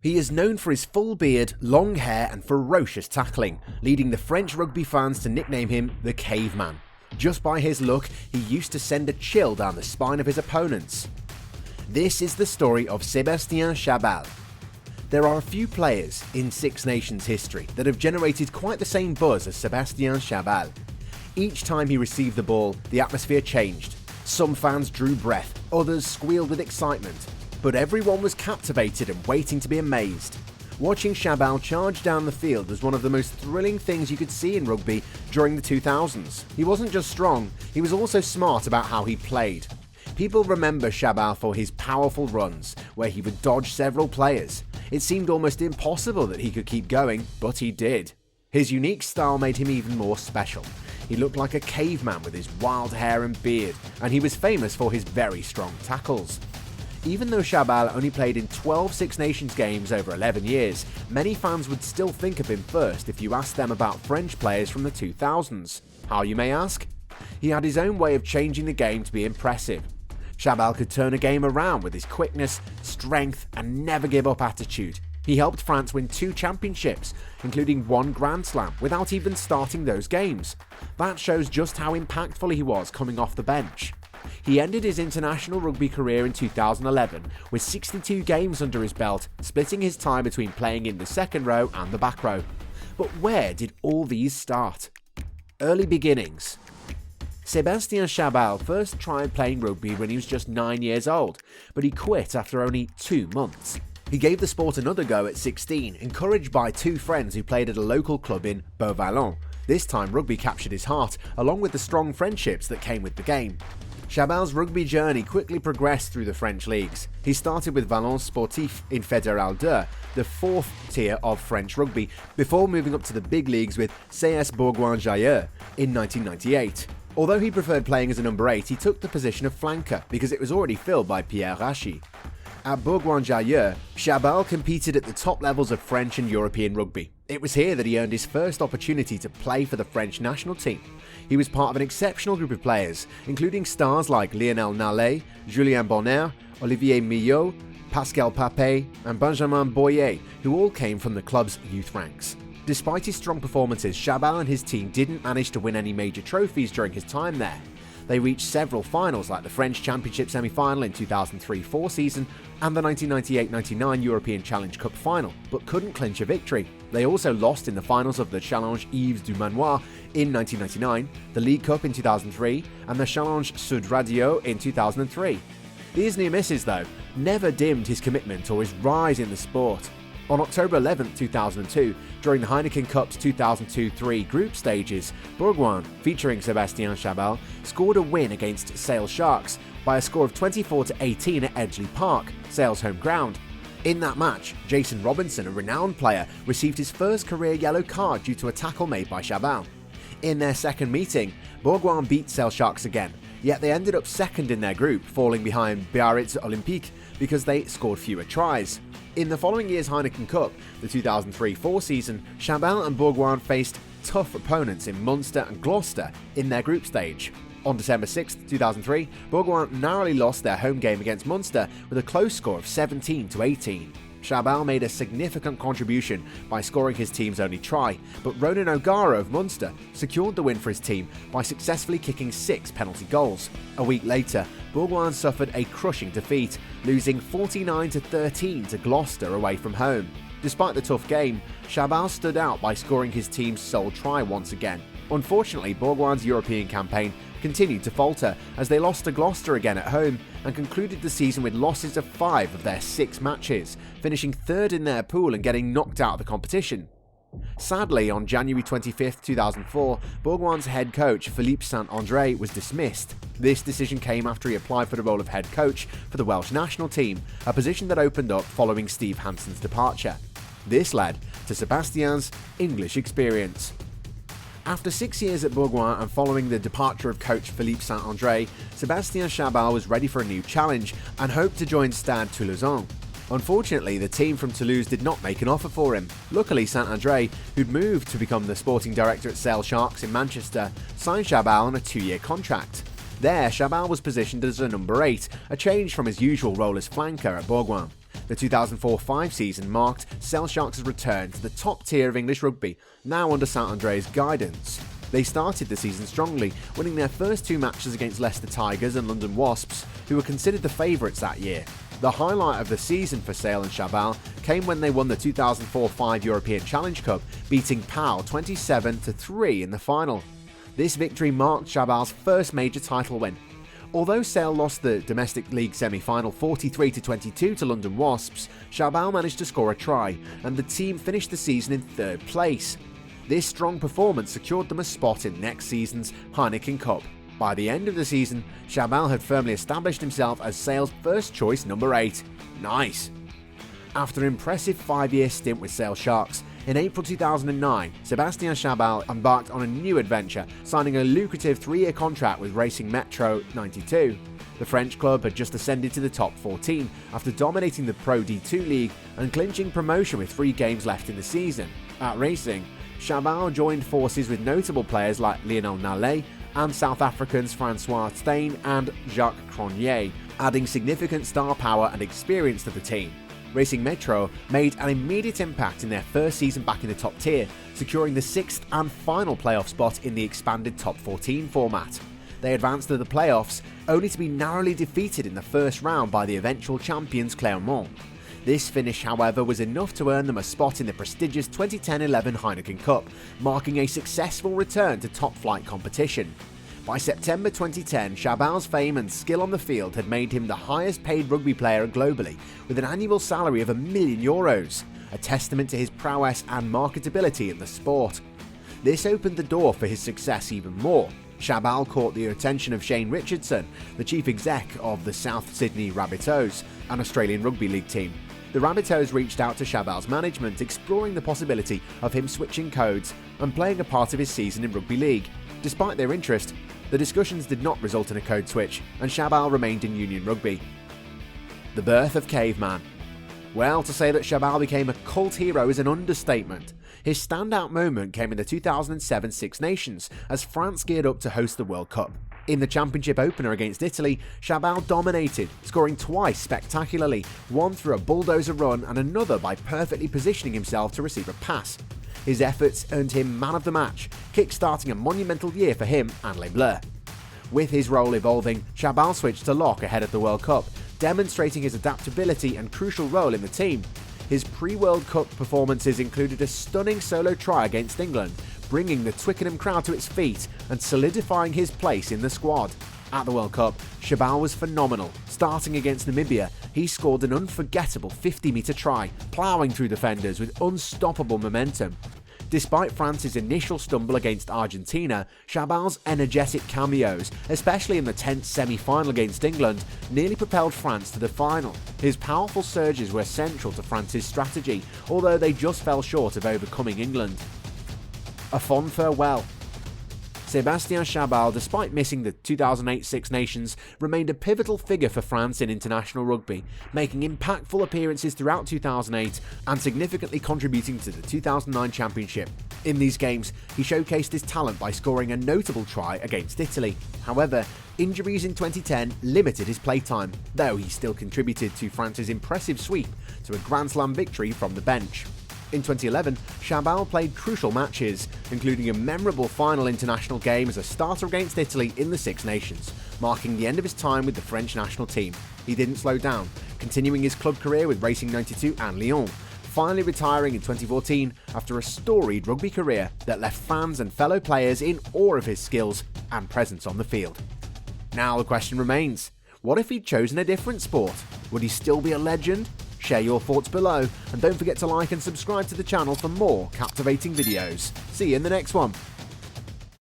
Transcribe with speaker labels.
Speaker 1: He is known for his full beard, long hair and ferocious tackling, leading the French rugby fans to nickname him the Caveman. Just by his look, he used to send a chill down the spine of his opponents. This is the story of Sébastien Chabal. There are a few players in Six Nations history that have generated quite the same buzz as Sébastien Chabal. Each time he received the ball, the atmosphere changed. Some fans drew breath, others squealed with excitement, but everyone was captivated and waiting to be amazed. Watching Chabal charge down the field was one of the most thrilling things you could see in rugby during the 2000s. He wasn't just strong, he was also smart about how he played. People remember Chabal for his powerful runs, where he would dodge several players. It seemed almost impossible that he could keep going, but he did. His unique style made him even more special. He looked like a caveman with his wild hair and beard, and he was famous for his very strong tackles. Even though Chabal only played in 12 Six Nations games over 11 years, many fans would still think of him first if you asked them about French players from the 2000s. How, you may ask? He had his own way of changing the game to be impressive. Chabal could turn a game around with his quickness, strength and never give up attitude. He helped France win 2 championships, including 1 Grand Slam, without even starting those games. That shows just how impactful he was coming off the bench. He ended his international rugby career in 2011 with 62 games under his belt, splitting his time between playing in the second row and the back row. But where did all these start? Early beginnings. Sébastien Chabal first tried playing rugby when he was just 9 years old, but he quit after only 2 months. He gave the sport another go at 16, encouraged by 2 friends who played at a local club in Beauvallon. This time rugby captured his heart, along with the strong friendships that came with the game. Chabal's rugby journey quickly progressed through the French leagues. He started with Valence Sportif in Fédéral 2, the 4th tier of French rugby, before moving up to the big leagues with CS Bourgoin-Jallieu in 1998. Although he preferred playing as a number 8, he took the position of flanker because it was already filled by Pierre Rachy. At Bourgoin-Jallieu, Chabal competed at the top levels of French and European rugby. It was here that he earned his first opportunity to play for the French national team. He was part of an exceptional group of players, including stars like Lionel Nallet, Julien Bonner, Olivier Millot, Pascal Papé, and Benjamin Boyer, who all came from the club's youth ranks. Despite his strong performances, Chabal and his team didn't manage to win any major trophies during his time there. They reached several finals like the French Championship semi-final in 2003-04 season and the 1998-99 European Challenge Cup final, but couldn't clinch a victory. They also lost in the finals of the Challenge Yves du Manoir in 1999, the League Cup in 2003 and the Challenge Sud Radio in 2003. These near misses, though, never dimmed his commitment or his rise in the sport. On October 11, 2002, during the Heineken Cup's 2002-03 group stages, Bourgoin, featuring Sébastien Chabal, scored a win against Sale Sharks by a score of 24-18 at Edgeley Park, Sale's home ground. In that match, Jason Robinson, a renowned player, received his first career yellow card due to a tackle made by Chabal. In their second meeting, Bourgoin beat Sale Sharks again, yet they ended up second in their group, falling behind Biarritz Olympique because they scored fewer tries. In the following year's Heineken Cup, the 2003-04 season, Chabal and Bourgoin faced tough opponents in Munster and Gloucester in their group stage. On December 6, 2003, Bourgoin narrowly lost their home game against Munster with a close score of 17-18. Chabal made a significant contribution by scoring his team's only try, but Ronan O'Gara of Munster secured the win for his team by successfully kicking 6 penalty goals. A week later, Bourgoin suffered a crushing defeat, losing 49-13 to Gloucester away from home. Despite the tough game, Chabal stood out by scoring his team's sole try once again. Unfortunately, Bourgoin's European campaign continued to falter as they lost to Gloucester again at home and concluded the season with losses of 5 of their 6 matches, finishing 3rd in their pool and getting knocked out of the competition. Sadly, on January 25, 2004, Bourgoin's head coach Philippe Saint-André was dismissed. This decision came after he applied for the role of head coach for the Welsh national team, a position that opened up following Steve Hanson's departure. This led to Sébastien's English experience. After 6 years at Bourgoin and following the departure of coach Philippe Saint-André, Sébastien Chabal was ready for a new challenge and hoped to join Stade Toulousain. Unfortunately, the team from Toulouse did not make an offer for him. Luckily, Saint-André, who'd moved to become the sporting director at Sale Sharks in Manchester, signed Chabal on a 2-year contract. There, Chabal was positioned as a number 8, a change from his usual role as flanker at Bourgoin. The 2004-05 season marked Sale Sharks' return to the top tier of English rugby, now under Saint-André's guidance. They started the season strongly, winning their first 2 matches against Leicester Tigers and London Wasps, who were considered the favourites that year. The highlight of the season for Sale and Chabal came when they won the 2004-05 European Challenge Cup, beating Pau 27-3 in the final. This victory marked Chabal's first major title win. Although Sale lost the domestic league semi-final 43-22 to London Wasps, Chabal managed to score a try, and the team finished the season in 3rd place. This strong performance secured them a spot in next season's Heineken Cup. By the end of the season, Chabal had firmly established himself as Sale's first choice number 8. Nice! After an impressive 5-year stint with Sale Sharks, in April 2009, Sébastien Chabal embarked on a new adventure, signing a lucrative 3-year contract with Racing Metro 92. The French club had just ascended to the top 14 after dominating the Pro D2 league and clinching promotion with 3 games left in the season. At Racing, Chabal joined forces with notable players like Lionel Nallet and South Africans Francois Steyn and Jacques Cronje, adding significant star power and experience to the team. Racing Metro made an immediate impact in their first season back in the top tier, securing the 6th and final playoff spot in the expanded top 14 format. They advanced to the playoffs, only to be narrowly defeated in the first round by the eventual champions Clermont. This finish, however, was enough to earn them a spot in the prestigious 2010-11 Heineken Cup, marking a successful return to top-flight competition. By September 2010, Chabal's fame and skill on the field had made him the highest-paid rugby player globally, with an annual salary of €1 million, a testament to his prowess and marketability in the sport. This opened the door for his success even more. Chabal caught the attention of Shane Richardson, the chief exec of the South Sydney Rabbitohs, an Australian rugby league team. The Rabbitohs reached out to Chabal's management, exploring the possibility of him switching codes and playing a part of his season in rugby league. Despite their interest, the discussions did not result in a code switch, and Chabal remained in Union Rugby. The birth of Caveman. Well, to say that Chabal became a cult hero is an understatement. His standout moment came in the 2007 Six Nations, as France geared up to host the World Cup. In the championship opener against Italy, Chabal dominated, scoring twice spectacularly, one through a bulldozer run and another by perfectly positioning himself to receive a pass. His efforts earned him man of the match, kick-starting a monumental year for him and Les Bleus. With his role evolving, Chabal switched to lock ahead of the World Cup, demonstrating his adaptability and crucial role in the team. His pre-World Cup performances included a stunning solo try against England, bringing the Twickenham crowd to its feet and solidifying his place in the squad. At the World Cup, Chabal was phenomenal. Starting against Namibia, he scored an unforgettable 50-metre try, ploughing through defenders with unstoppable momentum. Despite France's initial stumble against Argentina, Chabal's energetic cameos, especially in the tense semi-final against England, nearly propelled France to the final. His powerful surges were central to France's strategy, although they just fell short of overcoming England. A fond farewell. Sébastien Chabal, despite missing the 2008 Six Nations, remained a pivotal figure for France in international rugby, making impactful appearances throughout 2008 and significantly contributing to the 2009 championship. In these games, he showcased his talent by scoring a notable try against Italy. However, injuries in 2010 limited his playtime, though he still contributed to France's impressive sweep to a Grand Slam victory from the bench. In 2011, Chabal played crucial matches, including a memorable final international game as a starter against Italy in the Six Nations, marking the end of his time with the French national team. He didn't slow down, continuing his club career with Racing 92 and Lyon, finally retiring in 2014 after a storied rugby career that left fans and fellow players in awe of his skills and presence on the field. Now the question remains, what if he'd chosen a different sport? Would he still be a legend? Share your thoughts below, and don't forget to like and subscribe to the channel for more captivating videos. See you in the next one.